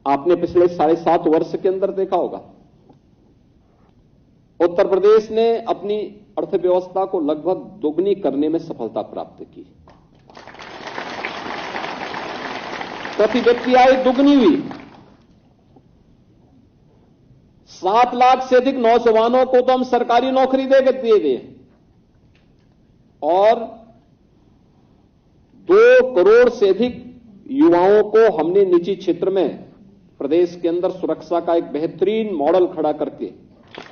आपने पिछले 7.5 वर्ष के अंदर देखा होगा, उत्तर प्रदेश ने अपनी अर्थव्यवस्था को लगभग दोगुनी करने में सफलता प्राप्त की। प्रति व्यक्ति आय दुगनी हुई। 7 लाख से अधिक नौजवानों को तो हम सरकारी नौकरी दे और 2 करोड़ से अधिक युवाओं को हमने निजी क्षेत्र में प्रदेश के अंदर सुरक्षा का एक बेहतरीन मॉडल खड़ा करके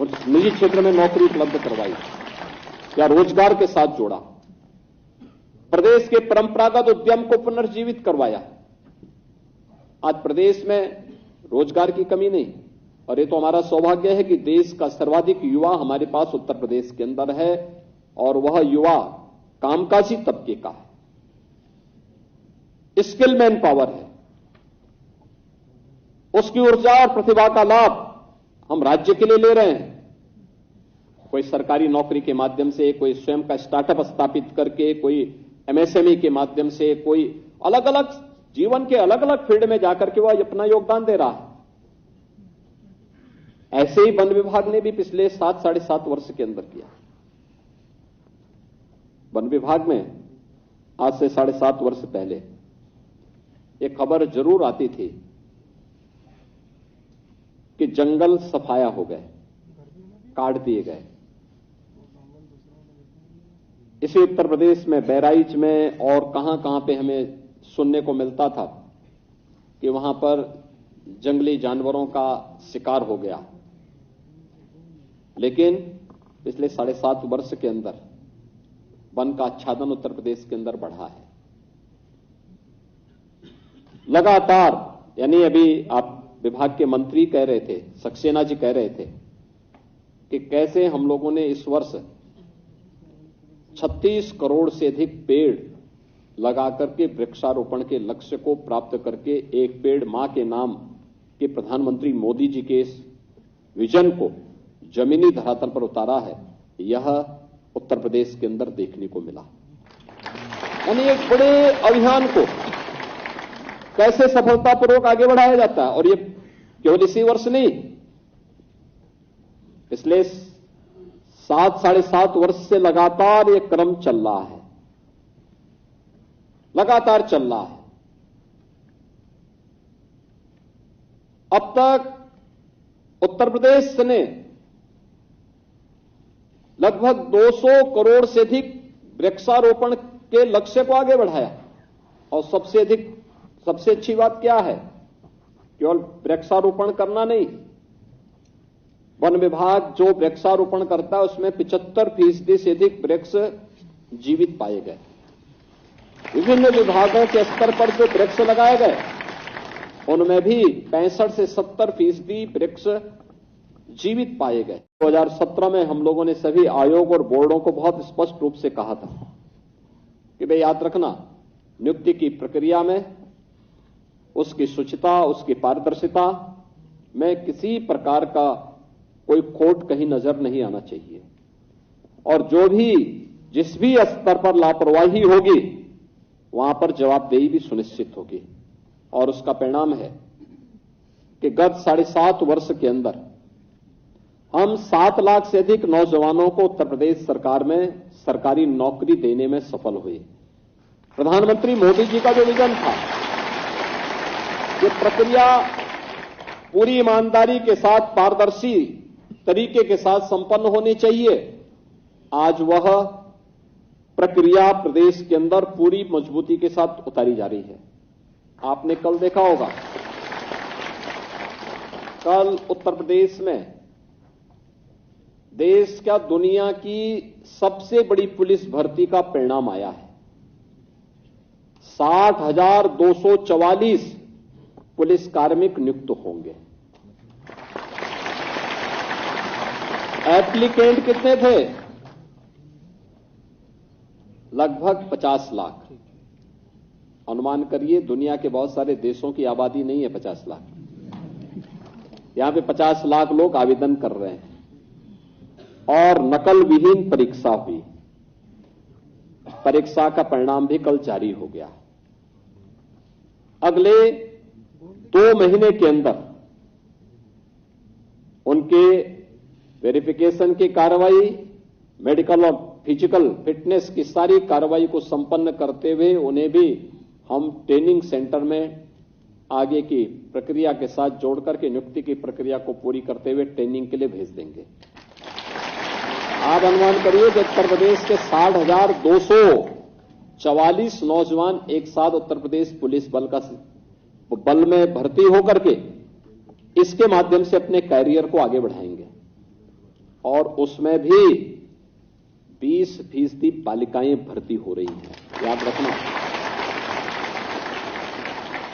और निजी क्षेत्र में नौकरी उपलब्ध करवाई या रोजगार के साथ जोड़ा। प्रदेश के परंपरागत उद्यम को पुनर्जीवित करवाया। आज प्रदेश में रोजगार की कमी नहीं, और ये तो हमारा सौभाग्य है कि देश का सर्वाधिक युवा हमारे पास उत्तर प्रदेश के अंदर है, और वह युवा कामकाजी तबके का है, स्किल मैन पावर है। उसकी ऊर्जा और प्रतिभा का लाभ हम राज्य के लिए ले रहे हैं। कोई सरकारी नौकरी के माध्यम से, कोई स्वयं का स्टार्टअप स्थापित करके, कोई एमएसएमई के माध्यम से, कोई अलग अलग जीवन के अलग अलग फील्ड में जाकर के वह अपना योगदान दे रहा है। ऐसे ही वन विभाग ने भी पिछले 7-7.5 वर्ष के अंदर किया। वन विभाग में आज से 7.5 वर्ष पहले एक खबर जरूर आती थी कि जंगल सफाया हो गए, काट दिए गए। इसी उत्तर प्रदेश में बहराइच में और कहां पे हमें सुनने को मिलता था कि वहां पर जंगली जानवरों का शिकार हो गया। लेकिन पिछले 7.5 वर्ष के अंदर वन का आच्छादन उत्तर प्रदेश के अंदर बढ़ा है लगातार। यानी अभी आप विभाग के मंत्री कह रहे थे, सक्सेना जी कह रहे थे कि कैसे हम लोगों ने इस वर्ष 36 करोड़ से अधिक पेड़ लगाकर के वृक्षारोपण के लक्ष्य को प्राप्त करके एक पेड़ मां के नाम के प्रधानमंत्री मोदी जी के इस विजन को जमीनी धरातल पर उतारा है। यह उत्तर प्रदेश के अंदर देखने को मिला। यानी एक बड़े अभियान को कैसे सफलतापूर्वक आगे बढ़ाया जाता है, और ये केवल इसी वर्ष नहीं, पिछले 7-7.5 वर्ष से लगातार ये क्रम चल रहा है, लगातार चल रहा है। अब तक उत्तर प्रदेश ने लगभग 200 करोड़ से अधिक वृक्षारोपण के लक्ष्य को आगे बढ़ाया। और सबसे अच्छी बात क्या है, केवल वृक्षारोपण करना नहीं, वन विभाग जो वृक्षारोपण करता है उसमें 75% से अधिक वृक्ष जीवित पाए गए। विभिन्न विभागों के स्तर पर जो वृक्ष लगाए गए उनमें भी 65 से 70% वृक्ष जीवित पाए गए। 2017 में हम लोगों ने सभी आयोग और बोर्डों को बहुत स्पष्ट रूप से कहा था कि भाई याद रखना, नियुक्ति की प्रक्रिया में उसकी शुचिता, उसकी पारदर्शिता में किसी प्रकार का कोई खोट कहीं नजर नहीं आना चाहिए, और जो भी जिस भी स्तर पर लापरवाही होगी वहां पर जवाबदेही भी सुनिश्चित होगी। और उसका परिणाम है कि गत 7.5 वर्ष के अंदर हम 7 लाख से अधिक नौजवानों को उत्तर प्रदेश सरकार में सरकारी नौकरी देने में सफल हुए। प्रधानमंत्री मोदी जी का जो विजन था, ये प्रक्रिया पूरी ईमानदारी के साथ, पारदर्शी तरीके के साथ संपन्न होनी चाहिए, आज वह प्रक्रिया प्रदेश के अंदर पूरी मजबूती के साथ उतारी जा रही है। आपने कल देखा होगा, कल उत्तर प्रदेश में देश क्या दुनिया की सबसे बड़ी पुलिस भर्ती का परिणाम आया है। 60,244 पुलिस कार्मिक नियुक्त होंगे। एप्लीकेंट कितने थे? लगभग 50 लाख। अनुमान करिए, दुनिया के बहुत सारे देशों की आबादी नहीं है 50 लाख। यहां पे 50 लाख लोग आवेदन कर रहे हैं और नकल विहीन परीक्षा हुई। परीक्षा का परिणाम भी कल जारी हो गया। अगले 2 महीने के अंदर उनके वेरिफिकेशन की कार्रवाई, मेडिकल और फिजिकल फिटनेस की सारी कार्रवाई को संपन्न करते हुए उन्हें भी हम ट्रेनिंग सेंटर में आगे की प्रक्रिया के साथ जोड़कर के नियुक्ति की प्रक्रिया को पूरी करते हुए ट्रेनिंग के लिए भेज देंगे। आप अनुमान करिए कि उत्तर प्रदेश के 60,244 नौजवान एक साथ उत्तर प्रदेश पुलिस बल में भर्ती होकर के इसके माध्यम से अपने कैरियर को आगे बढ़ाएंगे और उसमें भी 20% बालिकाएं भर्ती हो रही हैं। याद रखना,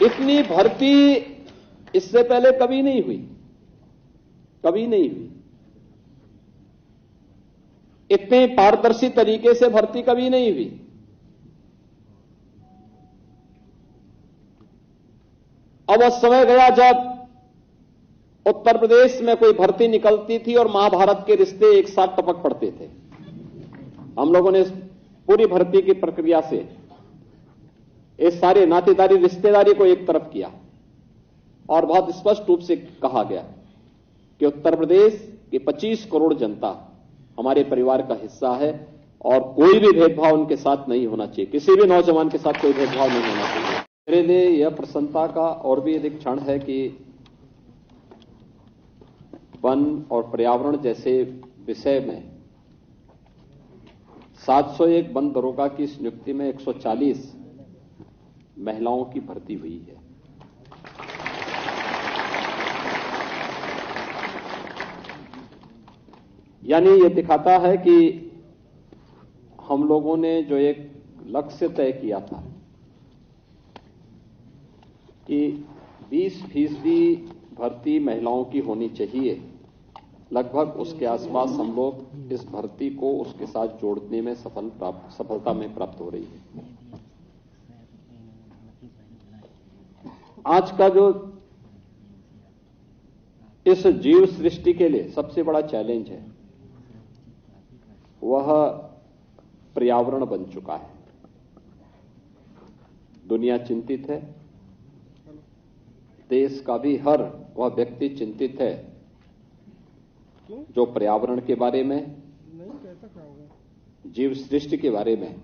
इतनी भर्ती इससे पहले कभी नहीं हुई, कभी नहीं हुई। इतने पारदर्शी तरीके से भर्ती कभी नहीं हुई। अब वह समय गया जब उत्तर प्रदेश में कोई भर्ती निकलती थी और महाभारत के रिश्ते एक साथ टपक पड़ते थे। हम लोगों ने इस पूरी भर्ती की प्रक्रिया से इस सारे नातेदारी रिश्तेदारी को एक तरफ किया और बहुत स्पष्ट रूप से कहा गया कि उत्तर प्रदेश की 25 करोड़ जनता हमारे परिवार का हिस्सा है और कोई भी भेदभाव उनके साथ नहीं होना चाहिए, किसी भी नौजवान के साथ कोई भेदभाव नहीं होना चाहिए। मेरे लिए यह प्रसन्नता का और भी अधिक क्षण है कि वन और पर्यावरण जैसे विषय में 701 वन दरोगा की इस नियुक्ति में 140 महिलाओं की भर्ती हुई है। यानी ये दिखाता है कि हम लोगों ने जो एक लक्ष्य तय किया था कि 20% भर्ती महिलाओं की होनी चाहिए, लगभग उसके आसपास हम लोग इस भर्ती को उसके साथ जोड़ने में सफलता में प्राप्त हो रही है। आज का जो इस जीव सृष्टि के लिए सबसे बड़ा चैलेंज है वह पर्यावरण बन चुका है। दुनिया चिंतित है, देश का भी हर वह व्यक्ति चिंतित है जो पर्यावरण के बारे में, जीव सृष्टि के बारे में,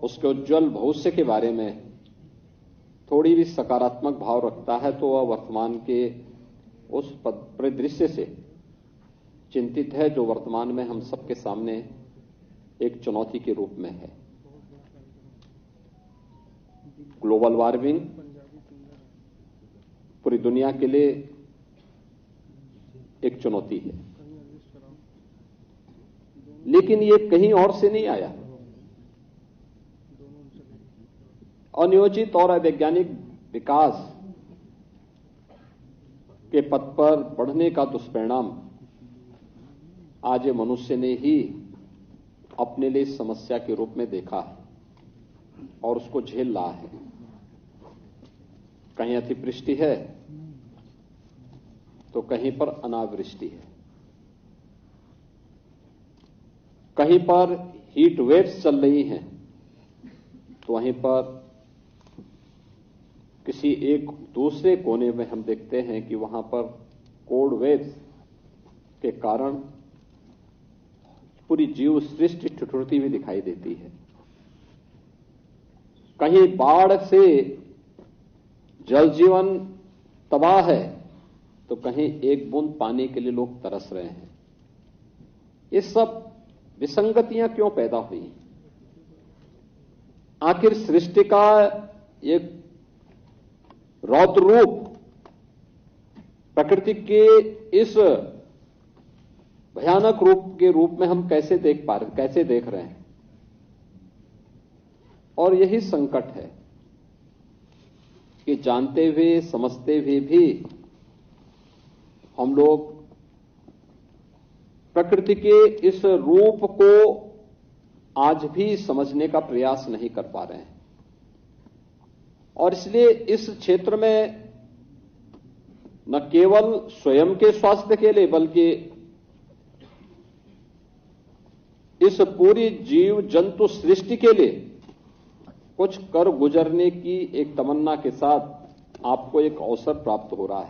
उसके उज्जवल भविष्य के बारे में थोड़ी भी सकारात्मक भाव रखता है तो वह वर्तमान के उस परिदृश्य से चिंतित है जो वर्तमान में हम सबके सामने एक चुनौती के रूप में है। ग्लोबल वार्मिंग पूरी दुनिया के लिए एक चुनौती है, लेकिन ये कहीं और से नहीं आया। अनियोजित और अवैज्ञानिक विकास के पथ पर बढ़ने का दुष्परिणाम आज मनुष्य ने ही अपने लिए समस्या के रूप में देखा है और उसको झेल रहा है। कहीं अतिवृष्टि है तो कहीं पर अनावृष्टि है, कहीं पर हीट वेव्स चल रही हैं तो वहीं पर किसी एक दूसरे कोने में हम देखते हैं कि वहां पर कोल्ड वेव्स के कारण पूरी जीव सृष्टि ठिठुरती हुई दिखाई देती है। कहीं बाढ़ से जल जीवन तबाह है तो कहीं एक बूंद पानी के लिए लोग तरस रहे हैं। ये सब विसंगतियां क्यों पैदा हुई? आखिर सृष्टि का एक रौद्र रूप प्रकृति के इस भयानक रूप के रूप में हम कैसे देख रहे हैं? और यही संकट है कि जानते हुए समझते हुए भी हम लोग प्रकृति के इस रूप को आज भी समझने का प्रयास नहीं कर पा रहे हैं और इसलिए इस क्षेत्र में न केवल स्वयं के स्वास्थ्य के लिए बल्कि इस पूरी जीव जंतु सृष्टि के लिए कुछ कर गुजरने की एक तमन्ना के साथ आपको एक अवसर प्राप्त हो रहा है।